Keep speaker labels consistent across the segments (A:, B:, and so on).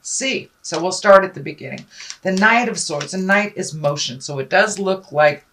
A: see. So we'll start at the beginning. The Knight of Swords. The Knight is motion. So it does look like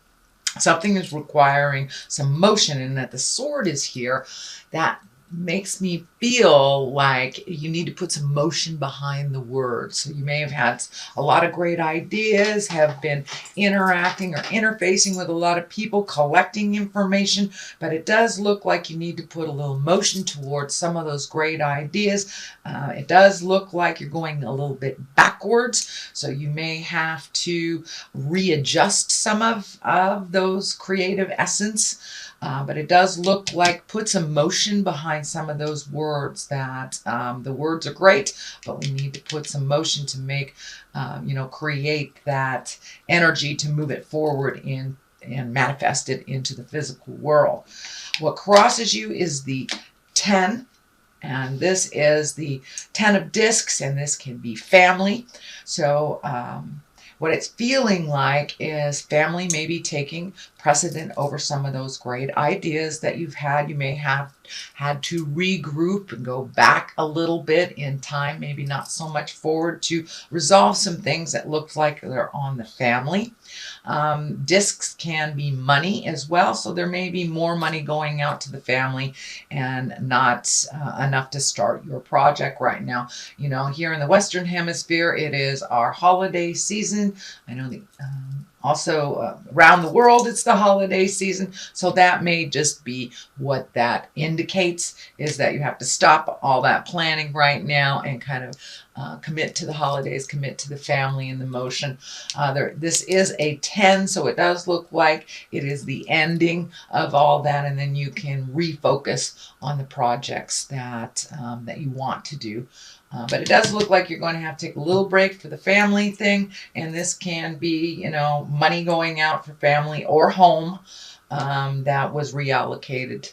A: something is requiring some motion, and that the sword is here. That makes me feel like you need to put some motion behind the words. So you may have had a lot of great ideas, have been interacting or interfacing with a lot of people, collecting information, but it does look like you need to put a little motion towards some of those great ideas. It does look like you're going a little bit backwards, so you may have to readjust some of those creative essence. But it does look like put some motion behind some of those words. That the words are great, but we need to put some motion to make, create that energy to move it forward and manifest it into the physical world. What crosses you is the 10. And this is the 10 of discs, and this can be family. So what it's feeling like is family maybe taking precedent over some of those great ideas that you've had. You may have had to regroup and go back a little bit in time, maybe not so much forward, to resolve some things that look like they're on the family. Discs can be money as well, so there may be more money going out to the family and not enough to start your project right now. Here in the Western Hemisphere, it is our holiday season. I know the also around the world it's the holiday season, so that may just be what that indicates, is that you have to stop all that planning right now and kind of commit to the holidays, commit to the family and the motion. This is a 10, so it does look like it is the ending of all that, and then you can refocus on the projects that you want to do. But it does look like you're going to have to take a little break for the family thing, and this can be, money going out for family or home that was reallocated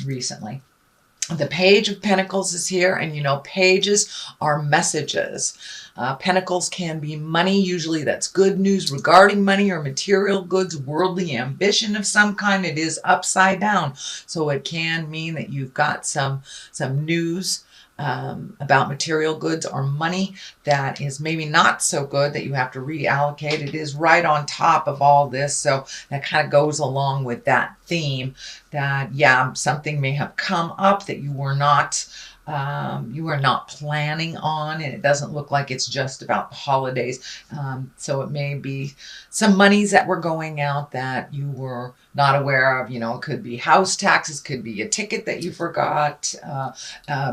A: recently. The Page of Pentacles is here, and pages are messages. Pentacles can be money. Usually that's good news regarding money or material goods, worldly ambition of some kind. It is upside down, so it can mean that you've got some news about material goods or money that is maybe not so good, that you have to reallocate. It is right on top of all this, so that kind of goes along with that theme that, yeah, something may have come up that you were not planning on, and it doesn't look like it's just about the holidays. So it may be some monies that were going out that you were not aware of. It could be house taxes, could be a ticket that you forgot,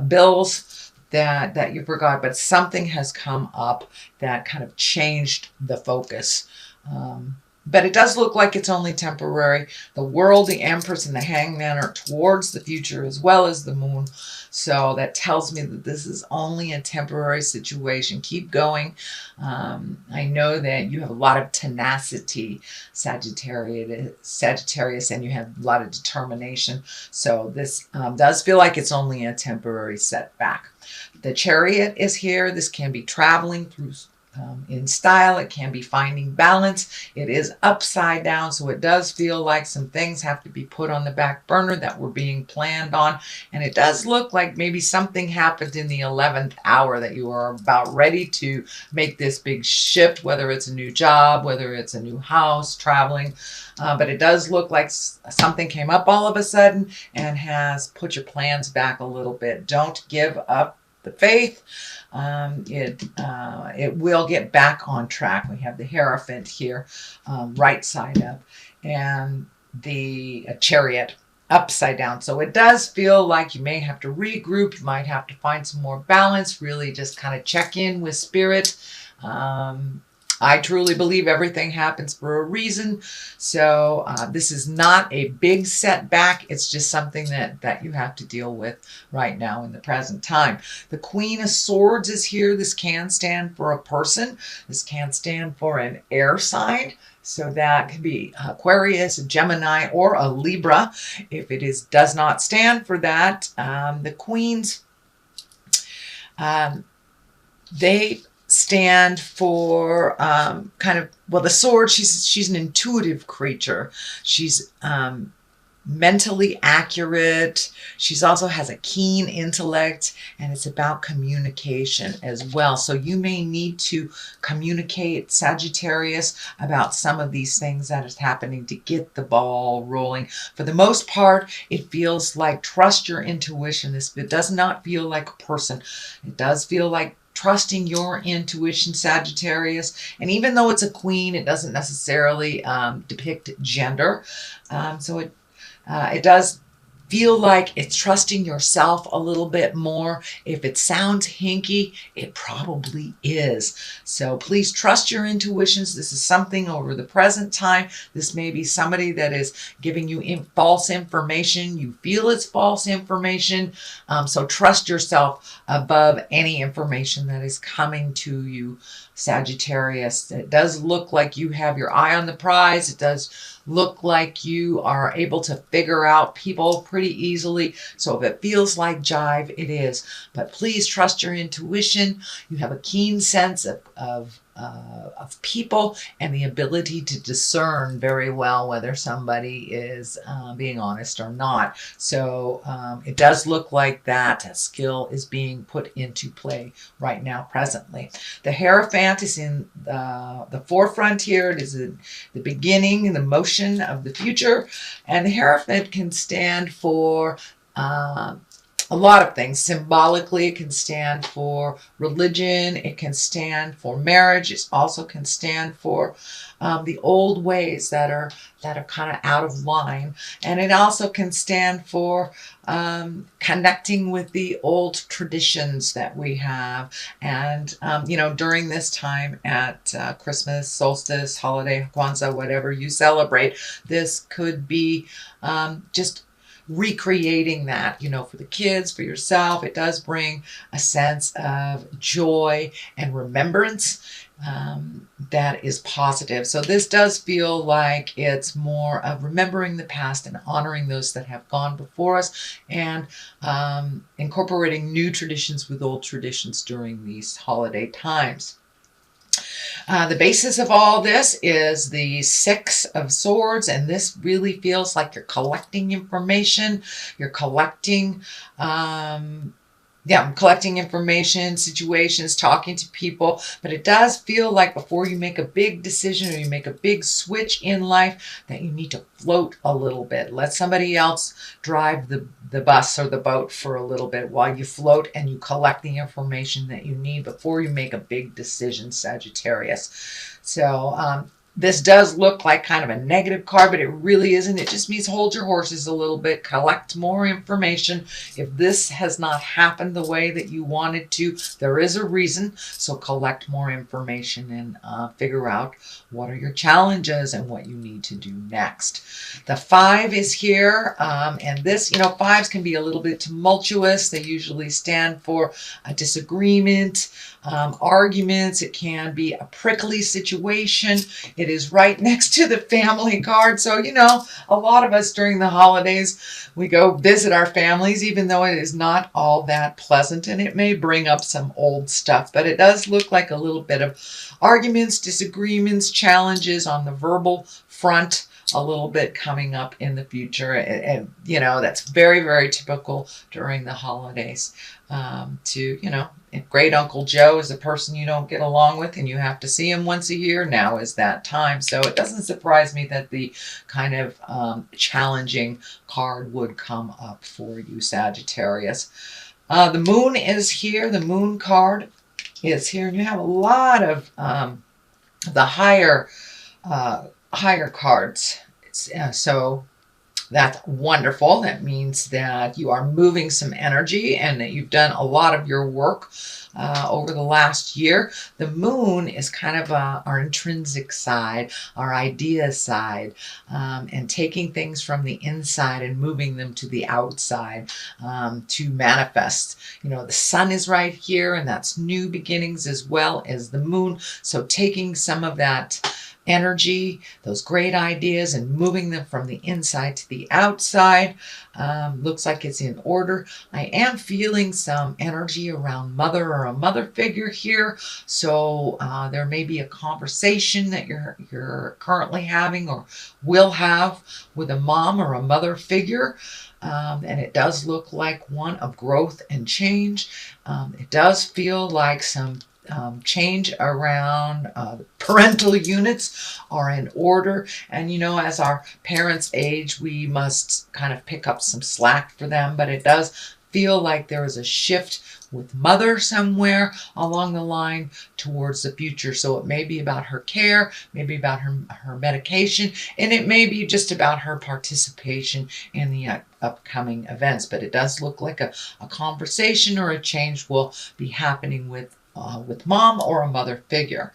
A: bills that you forgot, but something has come up that kind of changed the focus. But it does look like it's only temporary. The World, the Empress, and the Hangman are towards the future, as well as the Moon. So that tells me that this is only a temporary situation. Keep going. I know that you have a lot of tenacity, Sagittarius, and you have a lot of determination. So this does feel like it's only a temporary setback. The Chariot is here. This can be traveling through in style. It can be finding balance. It is upside down, so it does feel like some things have to be put on the back burner that were being planned on. And it does look like maybe something happened in the 11th hour, that you are about ready to make this big shift, whether it's a new job, whether it's a new house, traveling. But it does look like something came up all of a sudden and has put your plans back a little bit. Don't give up the faith. It will get back on track. We have the Hierophant here, right side up, and the Chariot upside down. So it does feel like you may have to regroup. You might have to find some more balance, really just kind of check in with spirit. I truly believe everything happens for a reason. So this is not a big setback. It's just something that you have to deal with right now in the present time. The Queen of Swords is here. This can stand for a person. This can stand for an air sign. So that could be Aquarius, a Gemini, or a Libra. If it does not stand for that, the Queens, they stand for the sword. She's an intuitive creature. She's mentally accurate. She's also has a keen intellect, and it's about communication as well. So you may need to communicate, Sagittarius, about some of these things that is happening to get the ball rolling. For the most part, it feels like trust your intuition. It does not feel like a person. It does feel like trusting your intuition, Sagittarius. And even though it's a queen, it doesn't necessarily depict gender. So it does feel like it's trusting yourself a little bit more. If it sounds hinky, it probably is. So please trust your intuitions. This is something over the present time. This may be somebody that is giving you false information. You feel it's false information. So trust yourself above any information that is coming to you, Sagittarius. It does look like you have your eye on the prize. It does look like you are able to figure out people pretty easily. So if it feels like jive, it is. But please trust your intuition. You have a keen sense of people and the ability to discern very well whether somebody is being honest or not. So it does look like that skill is being put into play right now, presently. The Hierophant is in the forefront here. It is the beginning and the motion of the future. And the Hierophant can stand for a lot of things. Symbolically, it can stand for religion. It can stand for marriage. It also can stand for the old ways that are kind of out of line. And it also can stand for connecting with the old traditions that we have. And, during this time at Christmas, solstice, holiday, Kwanzaa, whatever you celebrate, this could be just recreating that, for the kids, for yourself. It does bring a sense of joy and remembrance that is positive. So this does feel like it's more of remembering the past and honoring those that have gone before us, and incorporating new traditions with old traditions during these holiday times. The basis of all this is the Six of Swords, and this really feels like you're collecting information. You're collecting, collecting information, situations, talking to people. But it does feel like before you make a big decision or you make a big switch in life, that you need to float a little bit. Let somebody else drive the bus or the boat for a little bit while you float and you collect the information that you need before you make a big decision, Sagittarius. So this does look like kind of a negative card, but it really isn't. It just means hold your horses a little bit, collect more information. If this has not happened the way that you wanted to, there is a reason. So collect more information and figure out what are your challenges and what you need to do next. The 5 is here, and this, fives can be a little bit tumultuous. They usually stand for a disagreement, arguments. It can be a prickly situation. It is right next to the family card. So, a lot of us during the holidays, we go visit our families, even though it is not all that pleasant, and it may bring up some old stuff, but it does look like a little bit of arguments, disagreements, challenges on the verbal front, a little bit coming up in the future. And that's very, very typical during the holidays. If Great Uncle Joe is a person you don't get along with and you have to see him once a year, now is that time. So it doesn't surprise me that the kind of challenging card would come up for you, Sagittarius. The moon is here. The moon card is here. And you have a lot of the higher cards. So that's wonderful. That means that you are moving some energy and that you've done a lot of your work over the last year. The moon is kind of our intrinsic side, our idea side, and taking things from the inside and moving them to the outside to manifest. The sun is right here, and that's new beginnings as well as the moon. So taking some of that energy, those great ideas, and moving them from the inside to the outside. Looks like it's in order. I am feeling some energy around mother or a mother figure here. So there may be a conversation that you're currently having or will have with a mom or a mother figure. And it does look like one of growth and change. It does feel like some change around parental units are in order. And as our parents age, we must kind of pick up some slack for them. But it does feel like there is a shift with mother somewhere along the line towards the future. So it may be about her care, maybe about her medication, and it may be just about her participation in the upcoming events. But it does look like a conversation or a change will be happening with mom or a mother figure.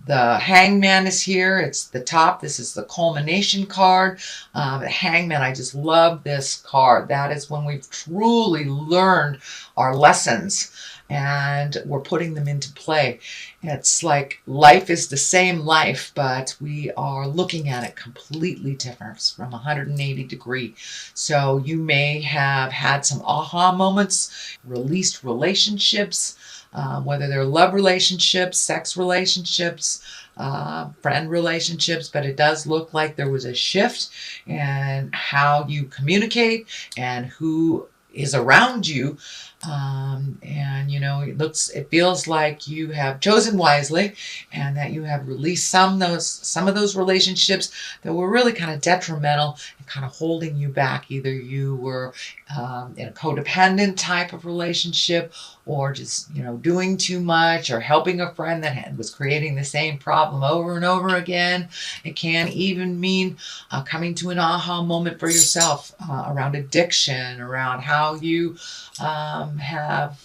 A: The Hangman is here. It's the top. This is the culmination card. The Hangman, I just love this card. That is when we've truly learned our lessons and we're putting them into play. It's like life is the same life, but we are looking at it completely different from 180 degree. So you may have had some aha moments, released relationships, whether they're love relationships, sex relationships, friend relationships, but it does look like there was a shift in how you communicate and who is around you. And it feels like you have chosen wisely and that you have released some of those relationships that were really kind of detrimental and kind of holding you back. Either you were in a codependent type of relationship, or just doing too much, or helping a friend that was creating the same problem over and over again. It can even mean coming to an aha moment for yourself around addiction, around how you have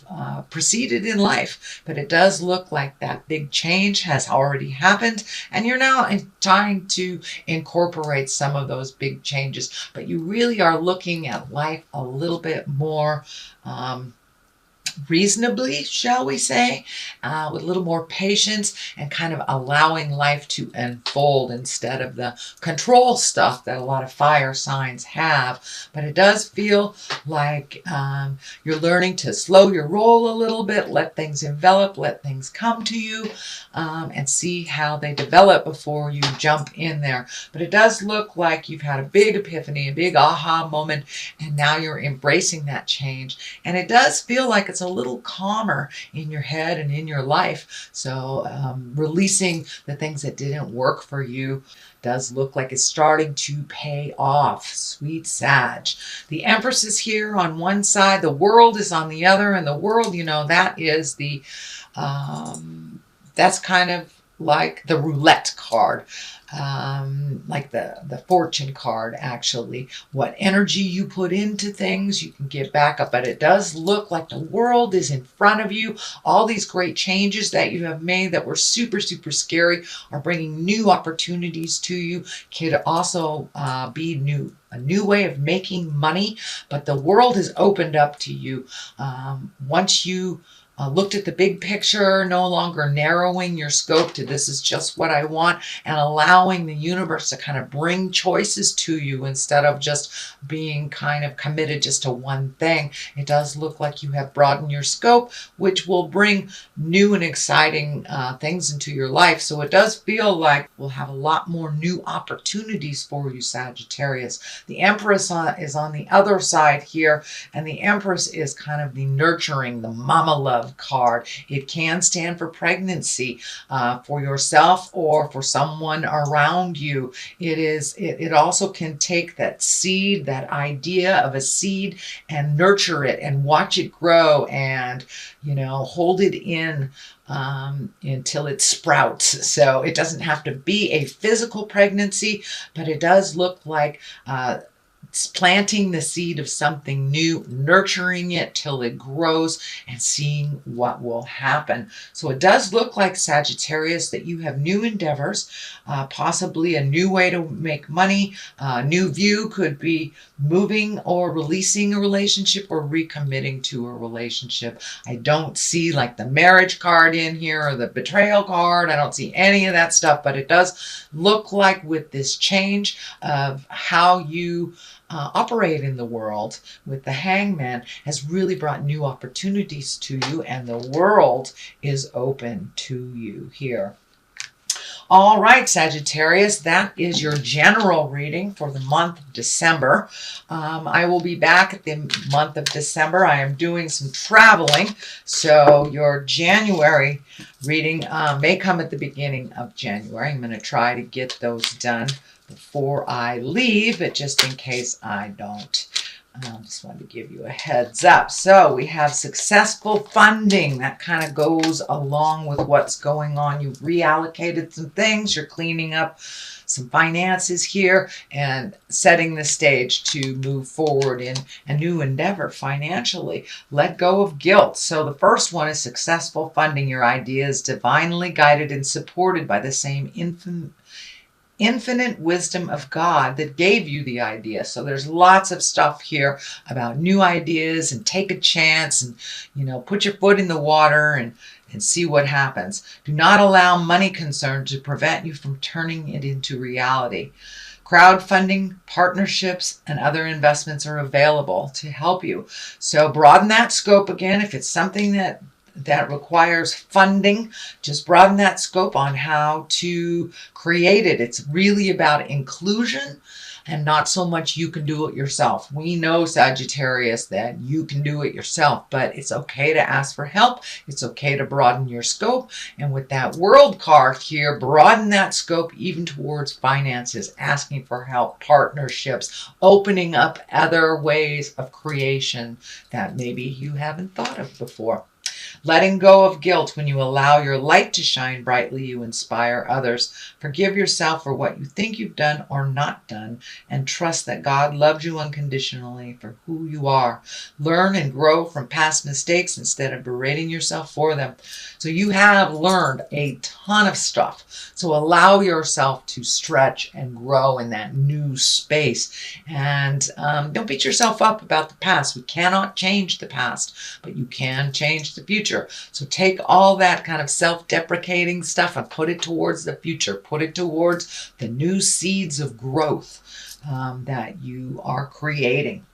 A: proceeded in life. But it does look like that big change has already happened, and you're now trying to incorporate some of those big changes. But you really are looking at life a little bit more reasonably, shall we say, with a little more patience and kind of allowing life to unfold instead of the control stuff that a lot of fire signs have. But it does feel like you're learning to slow your roll a little bit, let things envelop, let things come to you, and see how they develop before you jump in there. But it does look like you've had a big epiphany, a big aha moment, and now you're embracing that change. And it does feel like it's a little calmer in your head and in your life. So releasing the things that didn't work for you does look like it's starting to pay off. Sweet Sag. The Empress is here on one side, the World is on the other, and the World, that is the that's kind of like the roulette card, like the fortune card, actually. What energy you put into things, you can get back up. But it does look like the World is in front of you. All these great changes that you have made that were super, super scary are bringing new opportunities to you. Could also be a new way of making money. But the World has opened up to you. Once you looked at the big picture, no longer narrowing your scope to this is just what I want, and allowing the universe to kind of bring choices to you instead of just being kind of committed just to one thing. It does look like you have broadened your scope, which will bring new and exciting things into your life. So it does feel like we'll have a lot more new opportunities for you, Sagittarius. The Empress is on the other side here, and the Empress is kind of the nurturing, the mama love card. It can stand for pregnancy for yourself or for someone around you. It also can take that seed, that idea of a seed, and nurture it and watch it grow and hold it in until it sprouts. So it doesn't have to be a physical pregnancy, but it does look like planting the seed of something new, nurturing it till it grows, and seeing what will happen. So it does look like, Sagittarius, that you have new endeavors, possibly a new way to make money. A new view could be moving or releasing a relationship or recommitting to a relationship. I don't see like the marriage card in here or the betrayal card. I don't see any of that stuff, but it does look like with this change of how you operate in the world with the Hangman has really brought new opportunities to you, and the world is open to you here. All right, Sagittarius, that is your general reading for the month of December. I will be back at the month of December. I am doing some traveling, so your January reading may come at the beginning of January. I'm going to try to get those done before I leave, but just in case I don't. Just wanted to give you a heads up. So we have successful funding. That kind of goes along with what's going on. You've reallocated some things. You're cleaning up some finances here and setting the stage to move forward in a new endeavor financially. Let go of guilt. So the first one is successful funding. Your idea is divinely guided and supported by the same infinite wisdom of God that gave you the idea. So there's lots of stuff here about new ideas, and take a chance, and put your foot in the water and see what happens. Do not allow money concerns to prevent you from turning it into reality. Crowdfunding, partnerships, and other investments are available to help you. So broaden that scope again. If it's something that requires funding, just broaden that scope on how to create it. It's really about inclusion and not so much you can do it yourself. We know, Sagittarius, that you can do it yourself, but it's okay to ask for help. It's okay to broaden your scope. And with that World card here, broaden that scope even towards finances, asking for help, partnerships, opening up other ways of creation that maybe you haven't thought of before. Letting go of guilt. When you allow your light to shine brightly, you inspire others. Forgive yourself for what you think you've done or not done, and trust that God loves you unconditionally for who you are. Learn and grow from past mistakes instead of berating yourself for them. So you have learned a ton of stuff. So allow yourself to stretch and grow in that new space. And don't beat yourself up about the past. We cannot change the past, but you can change the future. So take all that kind of self-deprecating stuff and put it towards the future. Put it towards the new seeds of growth that you are creating.